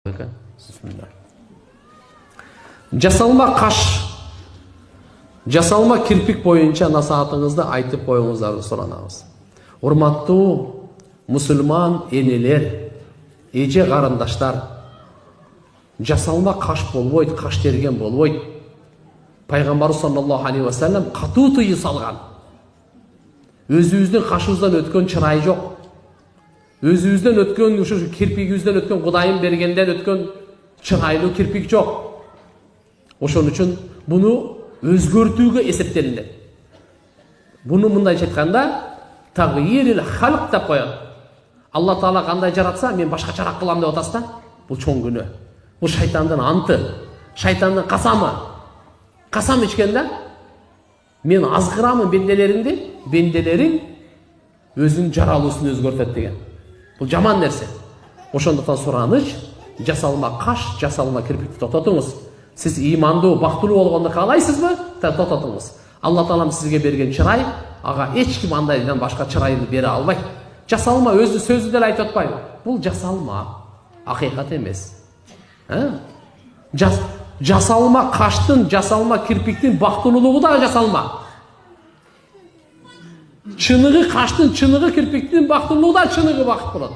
Bismillah. Jasalma kaş, jasalma kirpik boyunca nasihatыңызды айтып koyuңuzdарды суранабыз. Урматтуу мусулман энелер, эже карындаштар, жасалма каш болбойт, каш терген болбойт. Пайгамбар саллаллаху алейхи ва саллям катуу тыйым салган. Өзүбүздүн кашыбыздан өткөн чырай жок. Өзүбүздөн өткөн, ушу кирпигибизден өткөн, Кудайым бергенден өткөн чырайлуу кирпик жок. Ошон үчүн буну өзгөртүүгө эсептелинет. Буну мындайча айтканда, тагйирил халк деп коет. Алла Таала кандай жаратса, мен башкачараак кылам деп атасыз да? Бул чоң күнөө. Бул шайтандын анты, шайтандын касамы. Касам ичкенде, мен азгырамын бенделеримди, бенделерим өзүнүн жаралуусун өзгөртөт деген. Бул жаман нерсе. Ошондуктан сураныч, жасалма каш, жасалма кирпикти тототуңуз. Сиз имандуу, бактылуу болгонду каалайсызбы? Тототуңуз. Алла Таалам сизге берген чырай, ага эч ким андайдан башка чырайды бере албайт. Жасалма өзү сөзү деле айтып атпайбы? Бул жасалма, акыйкат эмес. Жасалма каштын, жасалма кирпиктин бактылуулугу да жасалма. Чыныгы каштын, чыныгы кирпиктин бактылуулугу да чыныгы бакыт болот.